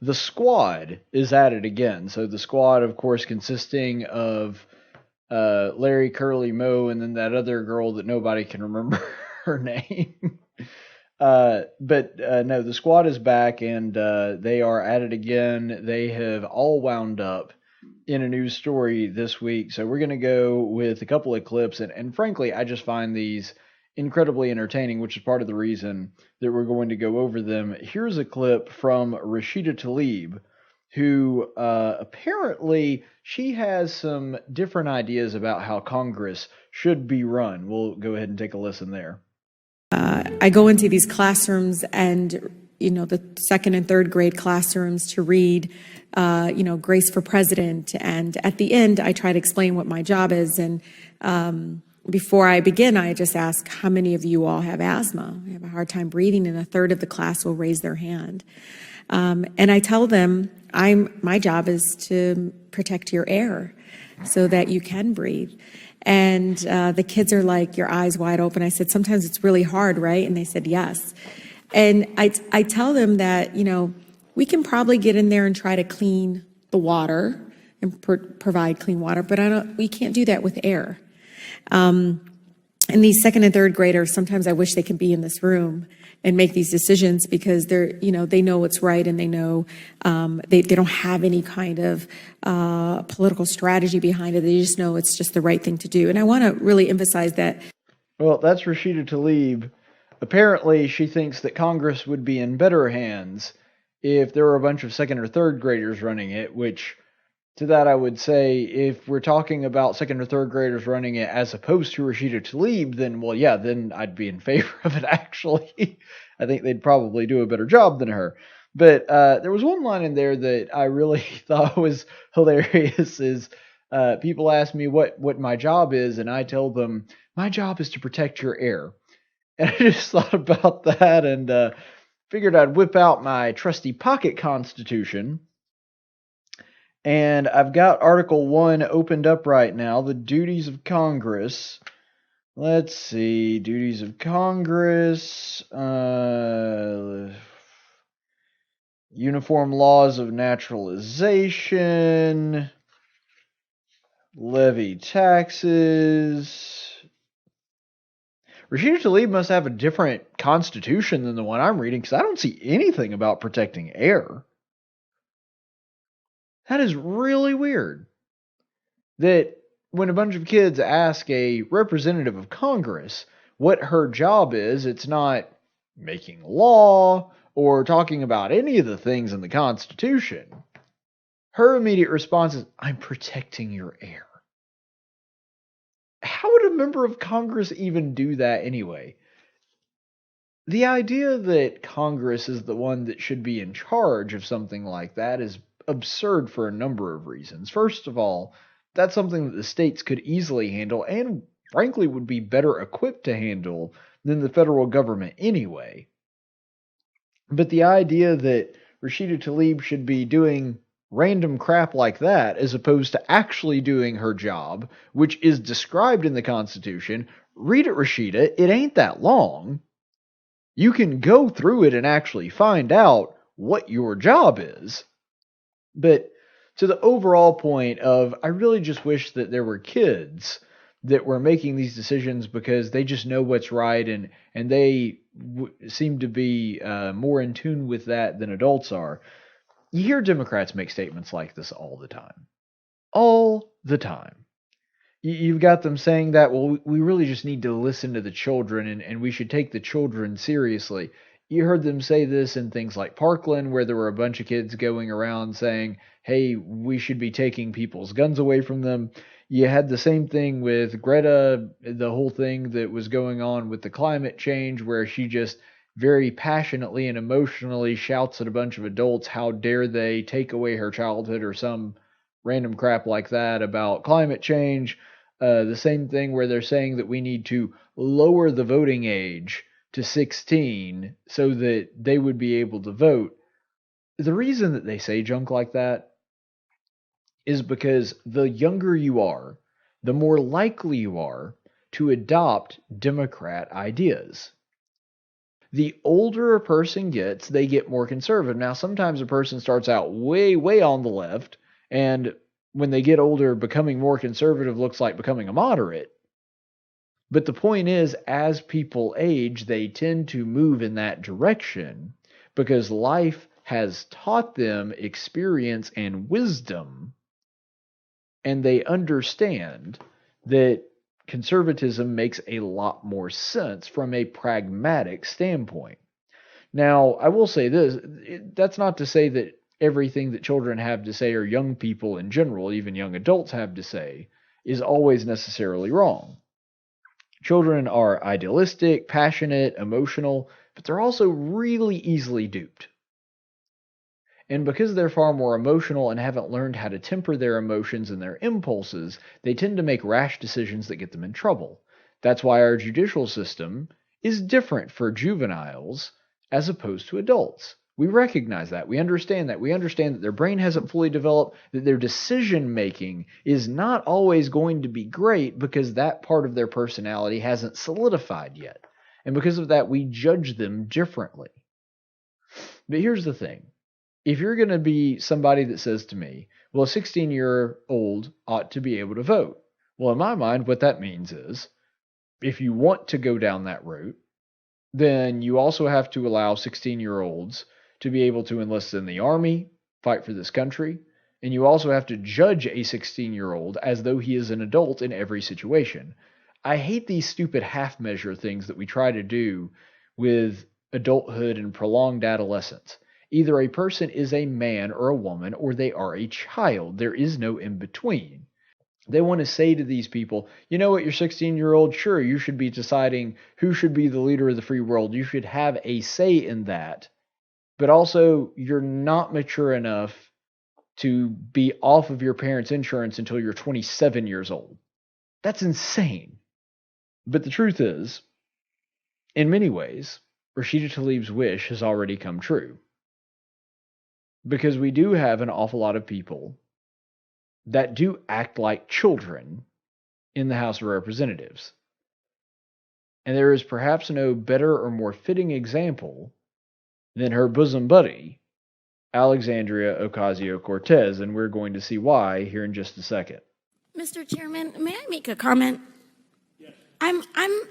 the Squad is at it again. So the Squad, of course, consisting of Larry, Curly, Moe, and then that other girl that nobody can remember her name. But no, the Squad is back, and they are at it again. They have all wound up in a news story this week. So we're going to go with a couple of clips. And frankly, I just find these incredibly entertaining, which is part of the reason that we're going to go over them. Here's a clip from Rashida Tlaib, who apparently she has some different ideas about how Congress should be run. We'll go ahead and take a listen there. I go into these classrooms and, the second and third grade classrooms to read, Grace for President. And at the end, I try to explain what my job is. And before I begin, I just ask, how many of you all have asthma? I have a hard time breathing, and a third of the class will raise their hand. And I tell them, my job is to protect your air so that you can breathe. And the kids are like, your eyes wide open. I said, sometimes it's really hard, right? And they said, yes. And I tell them that, we can probably get in there and try to clean the water and provide clean water, but we can't do that with air. And these second and third graders, sometimes I wish they could be in this room and make these decisions, because they know what's right, and they know they don't have any kind of political strategy behind it. They just know it's just the right thing to do. And I want to really emphasize that. Well, that's Rashida Tlaib. Apparently, she thinks that Congress would be in better hands if there were a bunch of second or third graders running it, which to that I would say, if we're talking about second or third graders running it as opposed to Rashida Tlaib, then, well, yeah, then I'd be in favor of it, actually. I think they'd probably do a better job than her. But there was one line in there that I really thought was hilarious, is people ask me what my job is, and I tell them, my job is to protect your air. And I just thought about that and figured I'd whip out my trusty pocket constitution. And I've got Article 1 opened up right now, the duties of Congress. Let's see, duties of Congress, uniform laws of naturalization, levy taxes. Rashida Tlaib must have a different constitution than the one I'm reading, because I don't see anything about protecting air. That is really weird. That when a bunch of kids ask a representative of Congress what her job is, it's not making law or talking about any of the things in the Constitution. Her immediate response is, I'm protecting your air. How would a member of Congress even do that anyway? The idea that Congress is the one that should be in charge of something like that is absurd for a number of reasons. First of all, that's something that the states could easily handle, and frankly would be better equipped to handle than the federal government anyway. But the idea that Rashida Tlaib should be doing random crap like that as opposed to actually doing her job, which is described in the Constitution, read it, Rashida, it ain't that long. You can go through it and actually find out what your job is. But to the overall point of, I really just wish that there were kids that were making these decisions because they just know what's right, and they seem to be more in tune with that than adults are. You hear Democrats make statements like this all the time. All the time. You've got them saying that, well, we really just need to listen to the children, and we should take the children seriously. You heard them say this in things like Parkland, where there were a bunch of kids going around saying, hey, we should be taking people's guns away from them. You had the same thing with Greta, the whole thing that was going on with the climate change, where she just very passionately and emotionally shouts at a bunch of adults, how dare they take away her childhood or some random crap like that about climate change. The same thing where they're saying that we need to lower the voting age to 16 so that they would be able to vote. The reason that they say junk like that is because the younger you are, the more likely you are to adopt Democrat ideas. The older a person gets, they get more conservative. Now, sometimes a person starts out way, way on the left, and when they get older, becoming more conservative looks like becoming a moderate. But the point is, as people age, they tend to move in that direction because life has taught them experience and wisdom, and they understand that conservatism makes a lot more sense from a pragmatic standpoint. Now, I will say this, that's not to say that everything that children have to say, or young people in general, even young adults have to say, is always necessarily wrong. Children are idealistic, passionate, emotional, but they're also really easily duped. And because they're far more emotional and haven't learned how to temper their emotions and their impulses, they tend to make rash decisions that get them in trouble. That's why our judicial system is different for juveniles as opposed to adults. We recognize that. We understand that. We understand that their brain hasn't fully developed, that their decision making is not always going to be great because that part of their personality hasn't solidified yet. And because of that, we judge them differently. But here's the thing. If you're going to be somebody that says to me, well, a 16-year-old ought to be able to vote. Well, in my mind, what that means is if you want to go down that route, then you also have to allow 16-year-olds to be able to enlist in the army, fight for this country, and you also have to judge a 16-year-old as though he is an adult in every situation. I hate these stupid half-measure things that we try to do with adulthood and prolonged adolescence. Either a person is a man or a woman, or they are a child. There is no in between. They want to say to these people, you know what, you're 16-year-old, sure, you should be deciding who should be the leader of the free world. You should have a say in that. But also, you're not mature enough to be off of your parents' insurance until you're 27 years old. That's insane. But the truth is, in many ways, Rashida Tlaib's wish has already come true. Because we do have an awful lot of people that do act like children in the House of Representatives. And there is perhaps no better or more fitting example than her bosom buddy, Alexandria Ocasio-Cortez, and we're going to see why here in just a second. Mr. Chairman, may I make a comment? Yes. I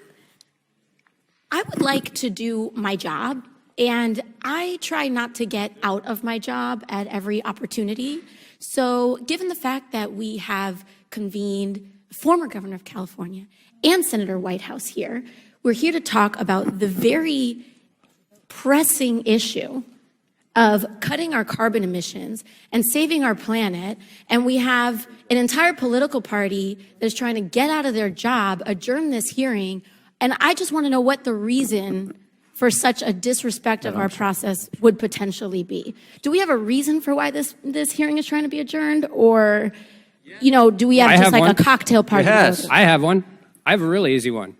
would like to do my job, and I try not to get out of my job at every opportunity. So given the fact that we have convened former governor of California and Senator Whitehouse here, we're here to talk about the very pressing issue of cutting our carbon emissions and saving our planet. And we have an entire political party that is trying to get out of their job, adjourn this hearing. And I just want to know what the reason for such a disrespect of our process would potentially be. Do we have a reason for why this hearing is trying to be adjourned? Or, do we have just like a cocktail party? Yes, I have one. I have a really easy one.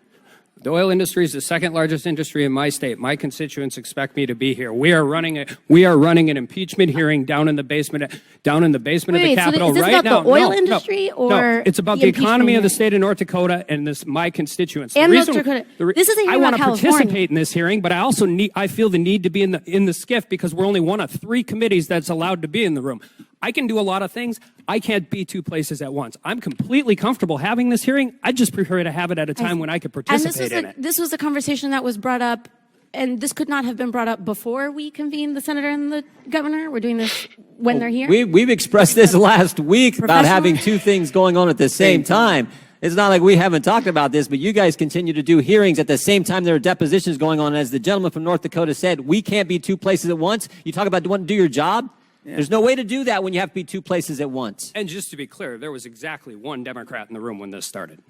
The oil industry is the second largest industry in my state. My constituents expect me to be here. We are running an impeachment hearing down in the basement of the Capitol is this right about now. The oil industry, no, it's about the economy of the state of North Dakota and my constituents. And North Dakota. This isn't I want to participate in this hearing, but I feel the need to be in the SCIF because we're only one of 3 committees that's allowed to be in the room. I can do a lot of things. I can't be 2 places at once. I'm completely comfortable having this hearing. I just prefer to have it at a time when I could participate in it. This was a conversation that was brought up, and this could not have been brought up before we convened the senator and the governor. We're doing this when they're here. We've expressed this last week about having 2 things going on at the same time. It's not like we haven't talked about this, but you guys continue to do hearings at the same time there are depositions going on. As the gentleman from North Dakota said, we can't be 2 places at once. You talk about wanting to do your job. Yeah. There's no way to do that when you have to be 2 places at once. And just to be clear, there was exactly 1 Democrat in the room when this started.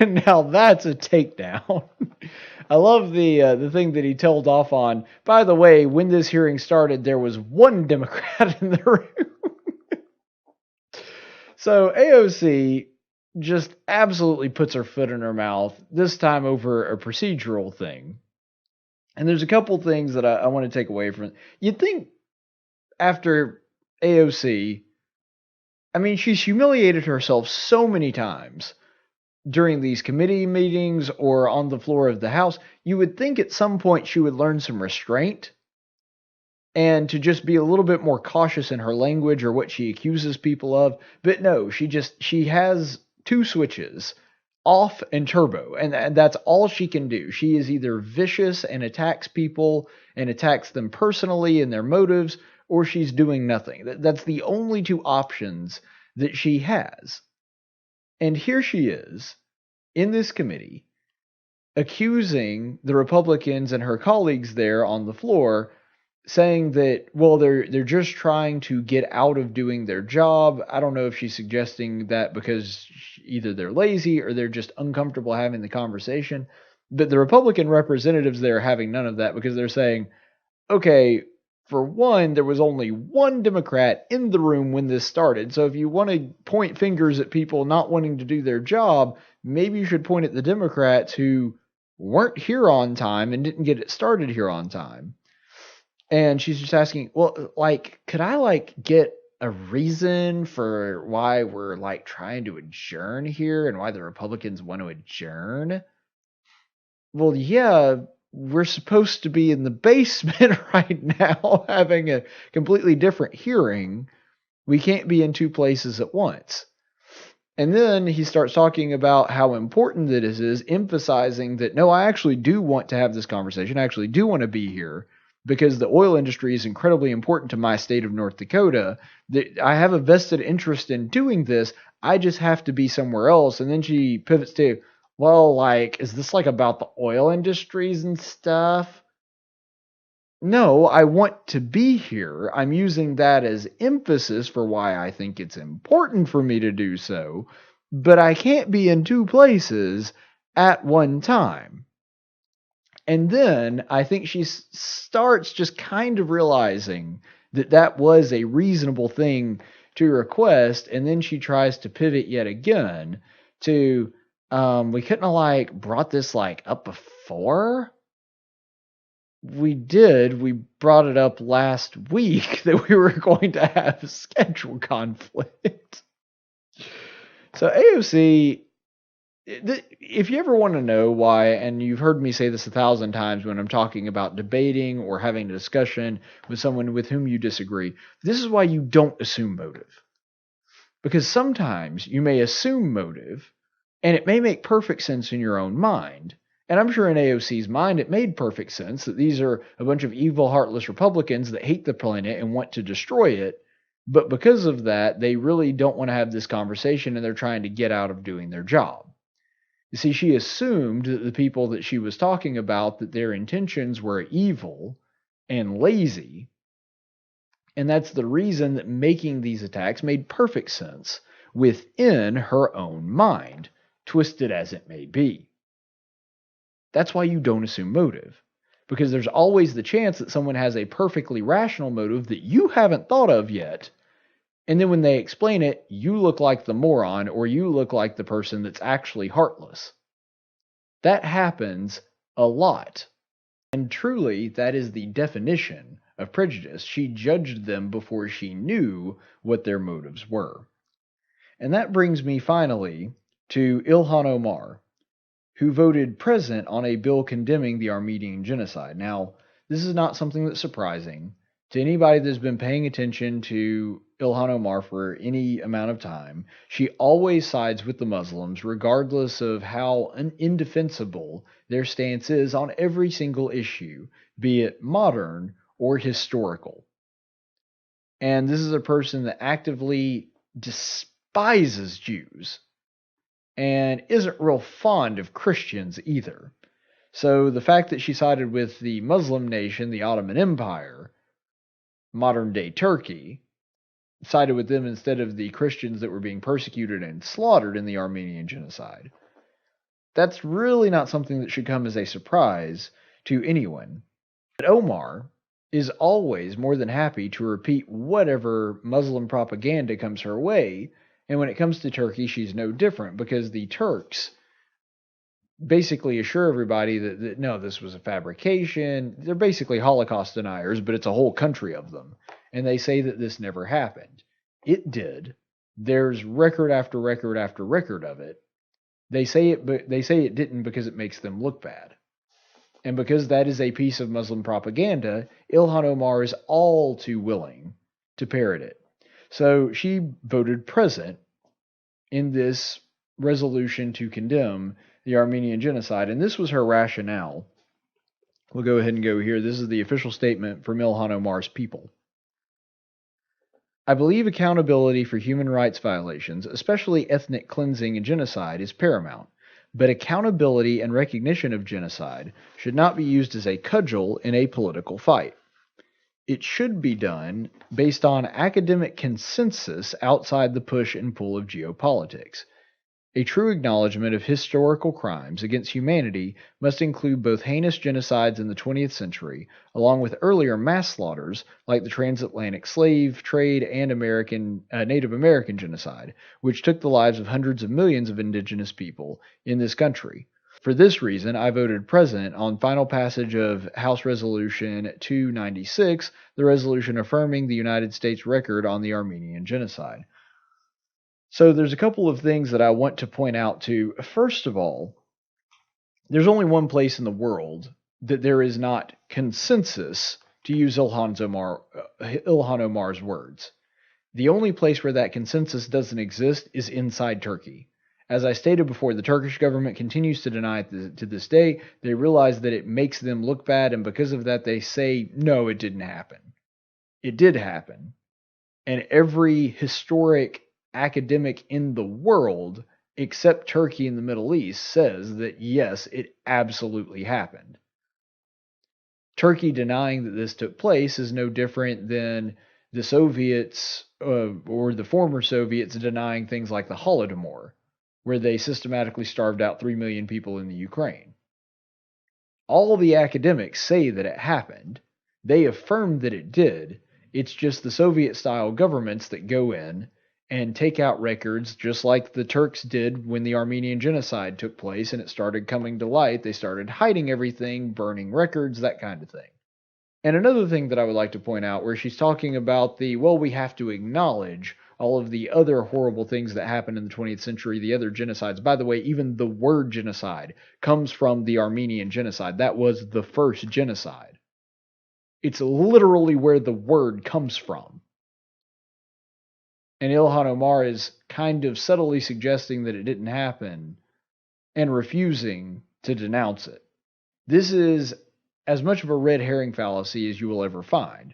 And now that's a takedown. I love the thing that he told off on. By the way, when this hearing started, there was 1 Democrat in the room. So AOC just absolutely puts her foot in her mouth, this time over a procedural thing. And there's a couple things that I want to take away from it. You'd think after AOC, I mean, she's humiliated herself so many times during these committee meetings or on the floor of the House, you would think at some point she would learn some restraint and to just be a little bit more cautious in her language or what she accuses people of. But no, she has two switches, off and turbo, and that's all she can do. She is either vicious and attacks people and attacks them personally and their motives, or she's doing nothing. That's the only two options that she has. And here she is in this committee accusing the Republicans and her colleagues there on the floor, saying that, well, they're just trying to get out of doing their job. I don't know if she's suggesting that because either they're lazy or they're just uncomfortable having the conversation. But the Republican representatives there are having none of that because they're saying, okay, for one, there was only one Democrat in the room when this started. So if you want to point fingers at people not wanting to do their job, maybe you should point at the Democrats who weren't here on time and didn't get it started here on time. And she's just asking, well, like, could I, like, get a reason for why we're, like, trying to adjourn here and why the Republicans want to adjourn? Well, yeah, we're supposed to be in the basement right now having a completely different hearing. We can't be in two places at once. And then he starts talking about how important that is, emphasizing that, no, I actually do want to have this conversation. I actually do want to be here because the oil industry is incredibly important to my state of North Dakota. That I have a vested interest in doing this. I just have to be somewhere else. And then she pivots to, well, like, is this like about the oil industries and stuff? No, I want to be here. I'm using that as emphasis for why I think it's important for me to do so, but I can't be in two places at one time. And then I think she starts just kind of realizing that that was a reasonable thing to request, and then she tries to pivot yet again to, we couldn't have, like, brought this, like, up before? We did. We brought it up last week that we were going to have a schedule conflict. So AOC, if you ever want to know why, and you've heard me say this 1,000 times when I'm talking about debating or having a discussion with someone with whom you disagree, this is why you don't assume motive. Because sometimes you may assume motive, and it may make perfect sense in your own mind. And I'm sure in AOC's mind it made perfect sense that these are a bunch of evil, heartless Republicans that hate the planet and want to destroy it. But because of that, they really don't want to have this conversation and they're trying to get out of doing their job. You see, she assumed that the people that she was talking about, that their intentions were evil and lazy. And that's the reason that making these attacks made perfect sense within her own mind, twisted as it may be. That's why you don't assume motive. Because there's always the chance that someone has a perfectly rational motive that you haven't thought of yet. And then when they explain it, you look like the moron, or you look like the person that's actually heartless. That happens a lot. And truly, that is the definition of prejudice. She judged them before she knew what their motives were. And that brings me finally to Ilhan Omar, who voted present on a bill condemning the Armenian genocide. Now, this is not something that's surprising to anybody that's been paying attention to Ilhan Omar for any amount of time. She always sides with the Muslims, regardless of how indefensible their stance is on every single issue, be it modern or historical. And this is a person that actively despises Jews and isn't real fond of Christians either. So the fact that she sided with the Muslim nation, the Ottoman Empire, modern-day Turkey, sided with them instead of the Christians that were being persecuted and slaughtered in the Armenian genocide, that's really not something that should come as a surprise to anyone. But Omar is always more than happy to repeat whatever Muslim propaganda comes her way, and when it comes to Turkey, she's no different, because the Turks basically assure everybody that no, this was a fabrication. They're basically Holocaust deniers, but it's a whole country of them. And they say that this never happened. It did. There's record after record after record of it. They say it didn't because it makes them look bad. And because that is a piece of Muslim propaganda, Ilhan Omar is all too willing to parrot it. So she voted present in this resolution to condemn the Armenian genocide, and this was her rationale. We'll go ahead and go here. This is the official statement from Ilhan Omar's people. I believe accountability for human rights violations, especially ethnic cleansing and genocide, is paramount. But accountability and recognition of genocide should not be used as a cudgel in a political fight. It should be done based on academic consensus outside the push and pull of geopolitics. A true acknowledgement of historical crimes against humanity must include both heinous genocides in the 20th century, along with earlier mass slaughters like the transatlantic slave trade and Native American genocide, which took the lives of hundreds of millions of indigenous people in this country. For this reason, I voted present on final passage of House Resolution 296, the resolution affirming the United States record on the Armenian genocide. So there's a couple of things that I want to point out to. First of all, there's only one place in the world that there is not consensus, to use Ilhan Omar's words. The only place where that consensus doesn't exist is inside Turkey. As I stated before, the Turkish government continues to deny it to this day. They realize that it makes them look bad, and because of that, they say, no, it didn't happen. It did happen. And every historic academic in the world, except Turkey and the Middle East, says that yes, it absolutely happened. Turkey denying that this took place is no different than the Soviets or the former Soviets denying things like the Holodomor, where they systematically starved out 3 million people in the Ukraine. All the academics say that it happened. They affirm that it did. It's just the Soviet-style governments that go in and take out records, just like the Turks did when the Armenian genocide took place and it started coming to light. They started hiding everything, burning records, that kind of thing. And another thing that I would like to point out, where she's talking about we have to acknowledge all of the other horrible things that happened in the 20th century, the other genocides. By the way, even the word genocide comes from the Armenian genocide. That was the first genocide. It's literally where the word comes from. And Ilhan Omar is kind of subtly suggesting that it didn't happen and refusing to denounce it. This is as much of a red herring fallacy as you will ever find,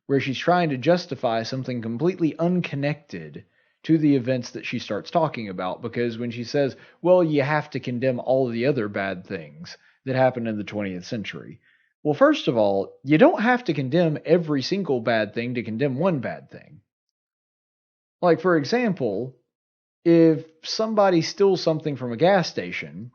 where she's trying to justify something completely unconnected to the events that she starts talking about, because when she says, well, you have to condemn all of the other bad things that happened in the 20th century. Well, first of all, you don't have to condemn every single bad thing to condemn one bad thing. Like, for example, if somebody steals something from a gas station,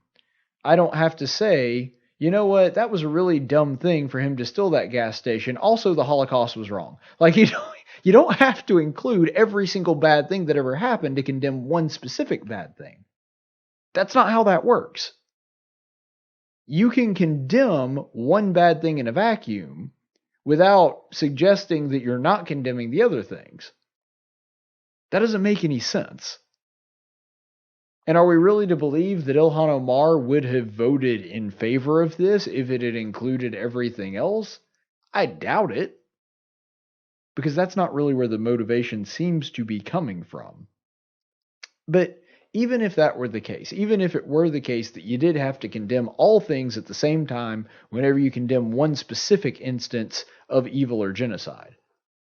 I don't have to say, you know what, that was a really dumb thing for him to steal that gas station. Also, the Holocaust was wrong. Like, you don't have to include every single bad thing that ever happened to condemn one specific bad thing. That's not how that works. You can condemn one bad thing in a vacuum without suggesting that you're not condemning the other things. That doesn't make any sense. And are we really to believe that Ilhan Omar would have voted in favor of this if it had included everything else? I doubt it. Because that's not really where the motivation seems to be coming from. But even if that were the case, even if it were the case that you did have to condemn all things at the same time whenever you condemn one specific instance of evil or genocide,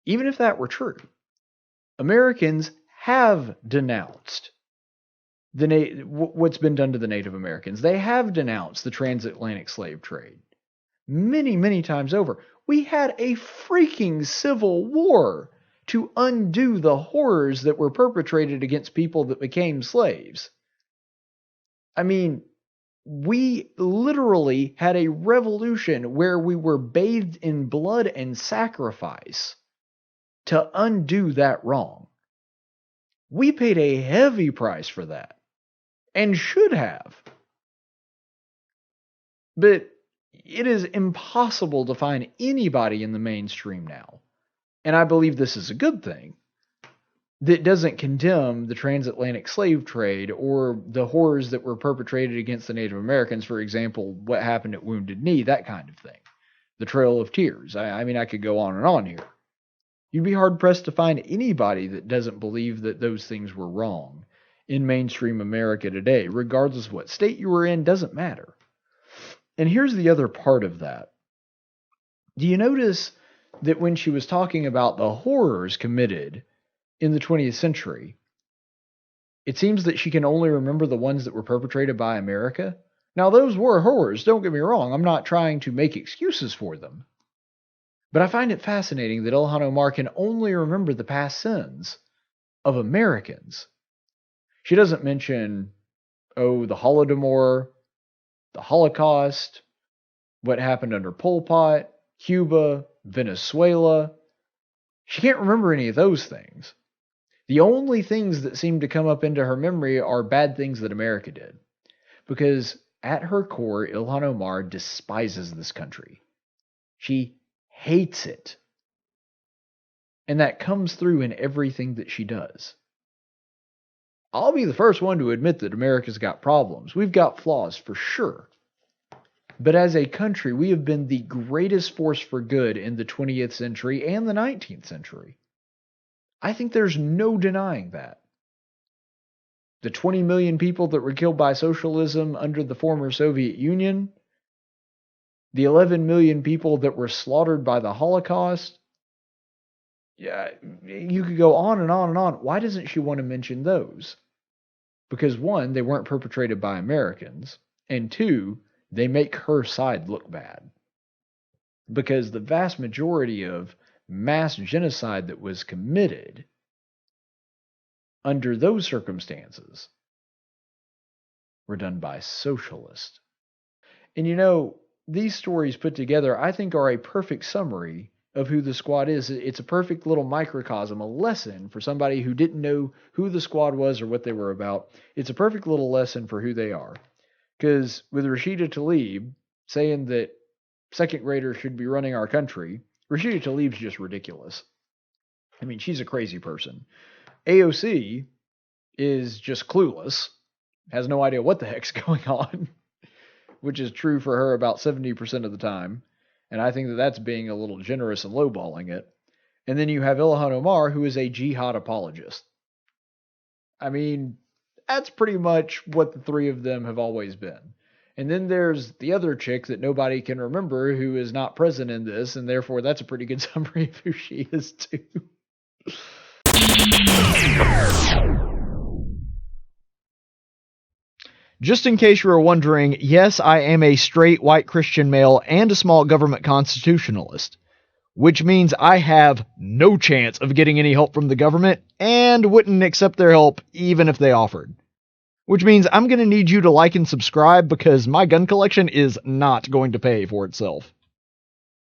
even if that were true, Americans have denounced what's been done to the Native Americans. They have denounced the transatlantic slave trade many, many times over. We had a freaking civil war to undo the horrors that were perpetrated against people that became slaves. I mean, we literally had a revolution where we were bathed in blood and sacrifice to undo that wrong. We paid a heavy price for that, and should have. But it is impossible to find anybody in the mainstream now, and I believe this is a good thing, that doesn't condemn the transatlantic slave trade or the horrors that were perpetrated against the Native Americans, for example, what happened at Wounded Knee, that kind of thing. The Trail of Tears. I mean, I could go on and on here. You'd be hard-pressed to find anybody that doesn't believe that those things were wrong in mainstream America today, regardless of what state you were in, doesn't matter. And here's the other part of that. Do you notice that when she was talking about the horrors committed in the 20th century, it seems that she can only remember the ones that were perpetrated by America? Now, those were horrors, don't get me wrong. I'm not trying to make excuses for them. But I find it fascinating that Ilhan Omar can only remember the past sins of Americans. She doesn't mention, the Holodomor, the Holocaust, what happened under Pol Pot, Cuba, Venezuela. She can't remember any of those things. The only things that seem to come up into her memory are bad things that America did. Because at her core, Ilhan Omar despises this country. She hates it. And that comes through in everything that she does. I'll be the first one to admit that America's got problems. We've got flaws for sure. But as a country, we have been the greatest force for good in the 20th century and the 19th century. I think there's no denying that. The 20 million people that were killed by socialism under the former Soviet Union, the 11 million people that were slaughtered by the Holocaust, yeah, you could go on and on and on. Why doesn't she want to mention those? Because one, they weren't perpetrated by Americans, and two, they make her side look bad. Because the vast majority of mass genocide that was committed under those circumstances were done by socialists. And these stories put together, I think, are a perfect summary of who the Squad is. It's a perfect little microcosm, a lesson for somebody who didn't know who the Squad was or what they were about. It's a perfect little lesson for who they are. Because with Rashida Tlaib saying that second graders should be running our country, Rashida Tlaib's just ridiculous. I mean, she's a crazy person. AOC is just clueless, has no idea what the heck's going on, which is true for her about 70% of the time. And I think that that's being a little generous and lowballing it. And then you have Ilhan Omar, who is a jihad apologist. I mean, that's pretty much what the three of them have always been. And then there's the other chick that nobody can remember who is not present in this, and therefore that's a pretty good summary of who she is too. Just in case you were wondering, yes, I am a straight white Christian male and a small government constitutionalist, which means I have no chance of getting any help from the government and wouldn't accept their help even if they offered. Which means I'm going to need you to like and subscribe because my gun collection is not going to pay for itself.